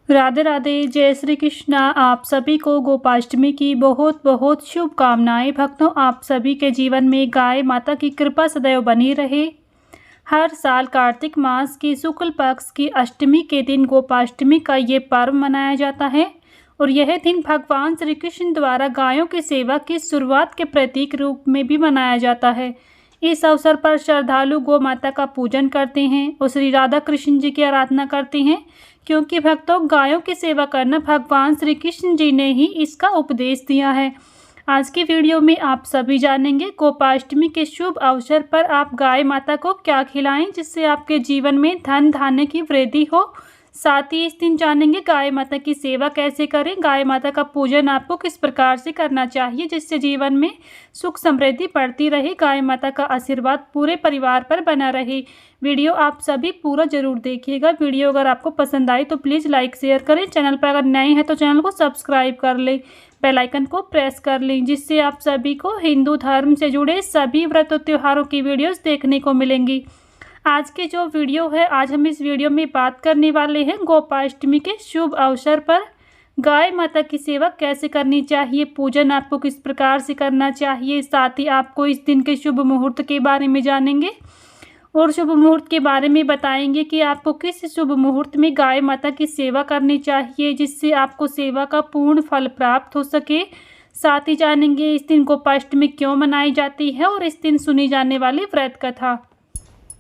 राधे राधे, जय श्री कृष्णा। आप सभी को गोपाष्टमी की बहुत बहुत शुभकामनाएं। भक्तों, आप सभी के जीवन में गाय माता की कृपा सदैव बनी रहे। हर साल कार्तिक मास की शुक्ल पक्ष की अष्टमी के दिन गोपाष्टमी का ये पर्व मनाया जाता है और यह दिन भगवान श्री कृष्ण द्वारा गायों की सेवा की शुरुआत के प्रतीक रूप में भी मनाया जाता है। इस अवसर पर श्रद्धालु गौ माता का पूजन करते हैं और श्री राधा कृष्ण जी की आराधना करते हैं, क्योंकि भक्तों, गायों की सेवा करना भगवान श्री कृष्ण जी ने ही इसका उपदेश दिया है। आज की वीडियो में आप सभी जानेंगे गोपाष्टमी के शुभ अवसर पर आप गाय माता को क्या खिलाएं जिससे आपके जीवन में धन धान्य की वृद्धि हो। साथ ही इस दिन जानेंगे गाय माता की सेवा कैसे करें, गाय माता का पूजन आपको किस प्रकार से करना चाहिए जिससे जीवन में सुख समृद्धि बढ़ती रहे, गाय माता का आशीर्वाद पूरे परिवार पर बना रहे। वीडियो आप सभी पूरा जरूर देखिएगा। वीडियो अगर आपको पसंद आई तो प्लीज़ लाइक शेयर करें। चैनल पर अगर नए हैं तो चैनल को सब्सक्राइब कर लें, बेल आइकन को प्रेस कर लें, जिससे आप सभी को हिंदू धर्म से जुड़े सभी व्रत और त्योहारों की वीडियोस देखने को मिलेंगी। आज के जो वीडियो है, आज हम इस वीडियो में बात करने वाले हैं गोपाष्टमी के शुभ अवसर पर गाय माता की सेवा कैसे करनी चाहिए, पूजन आपको किस प्रकार से करना चाहिए। साथ ही आपको इस दिन के शुभ मुहूर्त के बारे में जानेंगे और शुभ मुहूर्त के बारे में बताएंगे कि आपको किस शुभ मुहूर्त में गाय माता की सेवा करनी चाहिए जिससे आपको सेवा का पूर्ण फल प्राप्त हो सके। साथ ही जानेंगे इस दिन गोपाष्टमी क्यों मनाई जाती है और इस दिन सुनी जाने वाली व्रत कथा।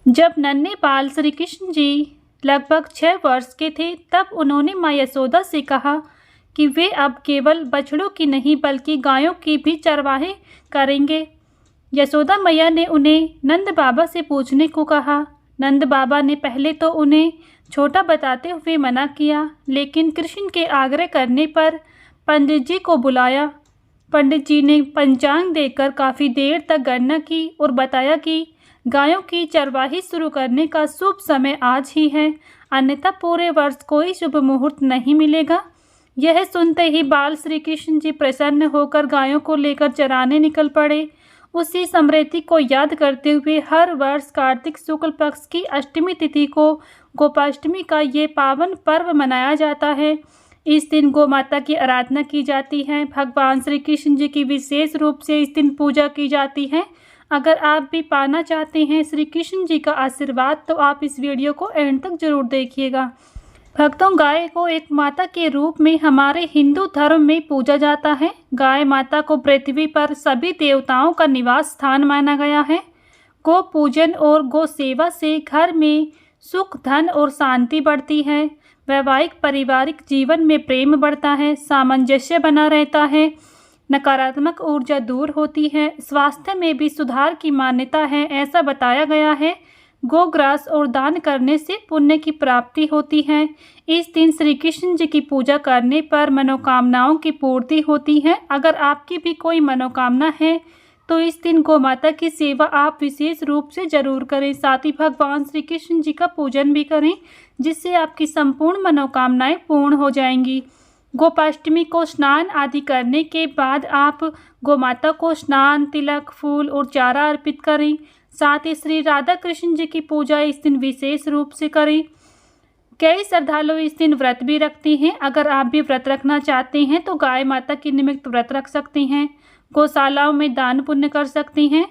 जब नन्हे बाल श्री कृष्ण जी लगभग 6 वर्ष के थे, तब उन्होंने माँ यशोदा से कहा कि वे अब केवल बछड़ों की नहीं बल्कि गायों की भी चरवाहे करेंगे। यशोदा मैया ने उन्हें नंद बाबा से पूछने को कहा। नंद बाबा ने पहले तो उन्हें छोटा बताते हुए मना किया, लेकिन कृष्ण के आग्रह करने पर पंडित जी को बुलाया। पंडित जी ने पंचांग देकर काफ़ी देर तक गणना की और बताया कि गायों की चरवाही शुरू करने का शुभ समय आज ही है, अन्यथा पूरे वर्ष कोई शुभ मुहूर्त नहीं मिलेगा। यह सुनते ही बाल श्री कृष्ण जी प्रसन्न होकर गायों को लेकर चराने निकल पड़े। उसी स्मृति को याद करते हुए हर वर्ष कार्तिक शुक्ल पक्ष की अष्टमी तिथि को गोपाष्टमी का ये पावन पर्व मनाया जाता है। इस दिन गौ माता की आराधना की जाती है। भगवान श्री कृष्ण जी की विशेष रूप से इस दिन पूजा की जाती है। अगर आप भी पाना चाहते हैं श्री कृष्ण जी का आशीर्वाद तो आप इस वीडियो को एंड तक जरूर देखिएगा। भक्तों, गाय को एक माता के रूप में हमारे हिंदू धर्म में पूजा जाता है। गाय माता को पृथ्वी पर सभी देवताओं का निवास स्थान माना गया है। गो पूजन और गो सेवा से घर में सुख, धन और शांति बढ़ती है। वैवाहिक पारिवारिक जीवन में प्रेम बढ़ता है, सामंजस्य बना रहता है, नकारात्मक ऊर्जा दूर होती है, स्वास्थ्य में भी सुधार की मान्यता है। ऐसा बताया गया है गोग्रास और दान करने से पुण्य की प्राप्ति होती है। इस दिन श्री कृष्ण जी की पूजा करने पर मनोकामनाओं की पूर्ति होती है। अगर आपकी भी कोई मनोकामना है तो इस दिन गौ माता की सेवा आप विशेष रूप से जरूर करें। साथ ही भगवान श्री कृष्ण जी का पूजन भी करें जिससे आपकी संपूर्ण मनोकामनाएं पूर्ण हो जाएंगी। गोपाष्टमी को स्नान आदि करने के बाद आप गोमाता को स्नान, तिलक, फूल और चारा अर्पित करें। साथ ही श्री राधा कृष्ण जी की पूजा इस दिन विशेष रूप से करें। कई श्रद्धालु इस दिन व्रत भी रखते हैं। अगर आप भी व्रत रखना चाहते हैं तो गाय माता के निमित्त व्रत रख सकते हैं, गौशालाओं में दान पुण्य कर सकते हैं।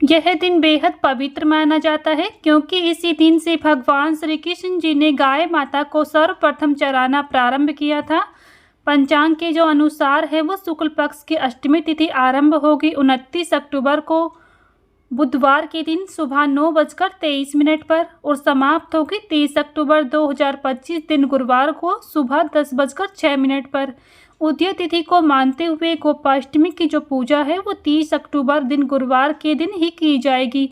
यह दिन बेहद पवित्र माना जाता है क्योंकि इसी दिन से भगवान श्री कृष्ण जी ने गाय माता को सर्वप्रथम चराना प्रारंभ किया था। पंचांग के जो अनुसार है वो शुक्ल पक्ष की अष्टमी तिथि आरंभ होगी 29 अक्टूबर को बुधवार के दिन सुबह 9:23 पर और समाप्त होगी 30 अक्टूबर 2025 दिन गुरुवार को सुबह 10:06 पर। उदय तिथि को मानते हुए गोपाष्टमी की जो पूजा है वो 30 अक्टूबर दिन गुरुवार के दिन ही की जाएगी।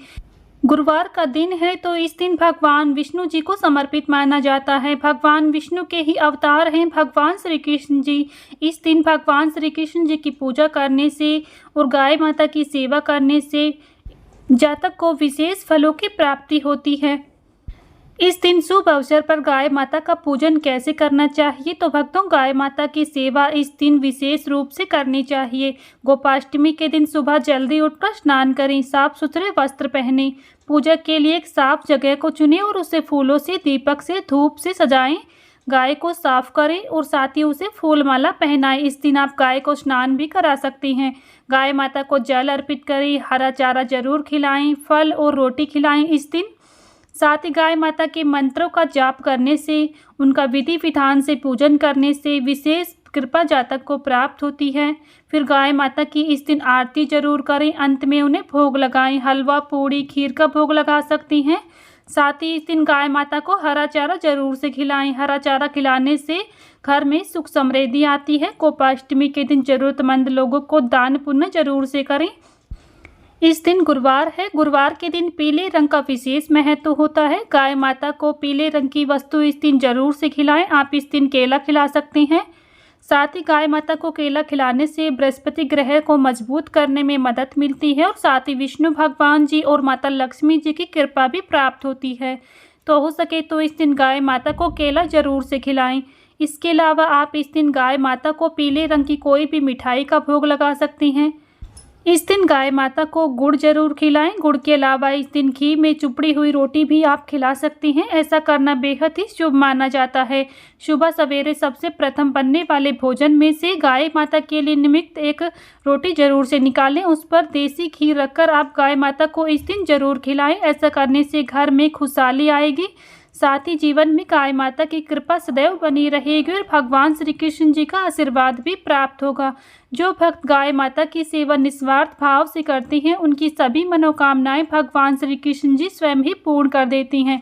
गुरुवार का दिन है तो इस दिन भगवान विष्णु जी को समर्पित माना जाता है। भगवान विष्णु के ही अवतार हैं भगवान श्री कृष्ण जी। इस दिन भगवान श्री कृष्ण जी की पूजा करने से और गाय माता की सेवा करने से जातक को विशेष फलों की प्राप्ति होती है। इस दिन शुभ अवसर पर गाय माता का पूजन कैसे करना चाहिए, तो भक्तों, गाय माता की सेवा इस दिन विशेष रूप से करनी चाहिए। गोपाष्टमी के दिन सुबह जल्दी उठकर स्नान करें, साफ सुथरे वस्त्र पहनें, पूजा के लिए एक साफ जगह को चुनें और उसे फूलों से, दीपक से, धूप से सजाएं। गाय को साफ करें और साथ ही उसे फूल माला पहनाएं। इस दिन आप गाय को स्नान भी करा सकती हैं। गाय माता को जल अर्पित करें, हरा चारा जरूर खिलाएं, फल और रोटी खिलाएं इस दिन। साथ ही गाय माता के मंत्रों का जाप करने से, उनका विधि विधान से पूजन करने से विशेष कृपा जातक को प्राप्त होती है। फिर गाय माता की इस दिन आरती जरूर करें। अंत में उन्हें भोग लगाएं। हलवा, पूड़ी, खीर का भोग लगा सकती हैं। साथ ही इस दिन गाय माता को हरा चारा जरूर से खिलाएं। हरा चारा खिलाने से घर में सुख समृद्धि आती है। गोपाष्टमी के दिन जरूरतमंद लोगों को दान पुण्य जरूर से करें। इस दिन गुरुवार है। गुरुवार के दिन पीले रंग का विशेष महत्व होता है। गाय माता को पीले रंग की वस्तु इस दिन जरूर से खिलाएं। आप इस दिन केला खिला सकती हैं। साथ ही गाय माता को केला खिलाने से बृहस्पति ग्रह को मजबूत करने में मदद मिलती है और साथ ही विष्णु भगवान जी और माता लक्ष्मी जी की कृपा भी प्राप्त होती है। तो हो सके तो इस दिन गाय माता को केला जरूर से खिलाएं। इसके अलावा आप इस दिन गाय माता को पीले रंग की कोई भी मिठाई का भोग लगा सकती हैं। इस दिन गाय माता को गुड़ जरूर खिलाएं। गुड़ के अलावा इस दिन घी में चुपड़ी हुई रोटी भी आप खिला सकती हैं। ऐसा करना बेहद ही शुभ माना जाता है। सुबह सवेरे सबसे प्रथम बनने वाले भोजन में से गाय माता के लिए निमित्त एक रोटी जरूर से निकालें। उस पर देसी घी रखकर आप गाय माता को इस दिन जरूर खिलाएं। ऐसा करने से घर में खुशहाली आएगी। साथ ही जीवन में गाय माता की कृपा सदैव बनी रहेगी और भगवान श्री कृष्ण जी का आशीर्वाद भी प्राप्त होगा। जो भक्त गाय माता की सेवा निस्वार्थ भाव से करते हैं, उनकी सभी मनोकामनाएं भगवान श्री कृष्ण जी स्वयं ही पूर्ण कर देती हैं।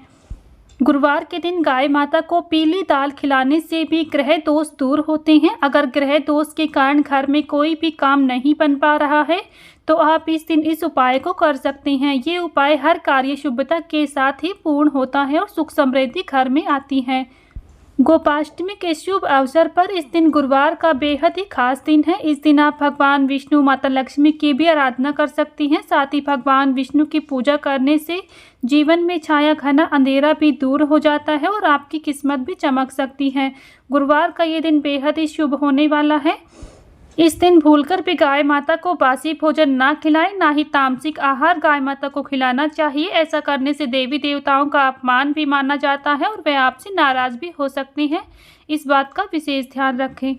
गुरुवार के दिन गाय माता को पीली दाल खिलाने से भी ग्रह दोष दूर होते हैं। अगर ग्रह दोष के कारण घर में कोई भी काम नहीं बन पा रहा है तो आप इस दिन इस उपाय को कर सकते हैं। ये उपाय हर कार्य शुभता के साथ ही पूर्ण होता है और सुख समृद्धि घर में आती है। गोपाष्टमी के शुभ अवसर पर इस दिन गुरुवार का बेहद ही खास दिन है। इस दिन आप भगवान विष्णु, माता लक्ष्मी की भी आराधना कर सकती हैं। साथ ही भगवान विष्णु की पूजा करने से जीवन में छाया घना अंधेरा भी दूर हो जाता है और आपकी किस्मत भी चमक सकती है। गुरुवार का ये दिन बेहद ही शुभ होने वाला है। इस दिन भूलकर भी गाय माता को बासी भोजन ना खिलाएं, ना ही तामसिक आहार गाय माता को खिलाना चाहिए। ऐसा करने से देवी देवताओं का अपमान भी माना जाता है और वे आपसे नाराज भी हो सकती हैं। इस बात का विशेष ध्यान रखें।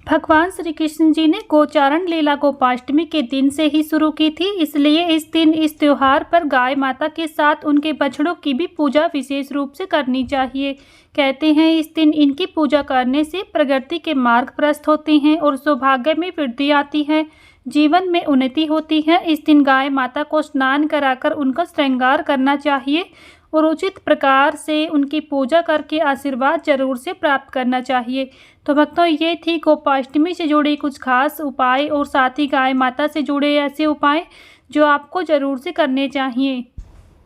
भगवान श्री कृष्ण जी ने गोचारण लीला गोपाष्टमी के दिन से ही शुरू की थी, इसलिए इस दिन इस त्योहार पर गाय माता के साथ उनके बछड़ों की भी पूजा विशेष रूप से करनी चाहिए। कहते हैं इस दिन इनकी पूजा करने से प्रगति के मार्ग प्रशस्त होते हैं और सौभाग्य में वृद्धि आती है, जीवन में उन्नति होती है। इस दिन गाय माता को स्नान कराकर उनका श्रृंगार करना चाहिए और उचित प्रकार से उनकी पूजा करके आशीर्वाद जरूर से प्राप्त करना चाहिए। तो भक्तों, ये थी गोपाष्टमी से जुड़ी कुछ खास उपाय और साथ ही गाय माता से जुड़े ऐसे उपाय जो आपको जरूर से करने चाहिए।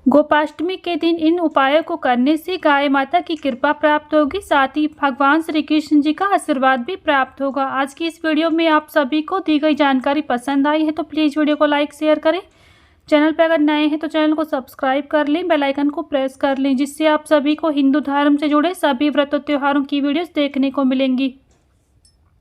गोपाष्टमी के दिन इन उपायों को करने से गाय माता की कृपा प्राप्त होगी, साथ ही भगवान श्री कृष्ण जी का आशीर्वाद भी प्राप्त होगा। आज की इस वीडियो में आप सभी को दी गई जानकारी पसंद आई है तो प्लीज़ वीडियो को लाइक शेयर करें। चैनल पर अगर नए हैं तो चैनल को सब्सक्राइब कर लें, बेल आइकन को प्रेस कर लें, जिससे आप सभी को हिंदू धर्म से जुड़े सभी व्रत और त्योहारों की वीडियोस देखने को मिलेंगी।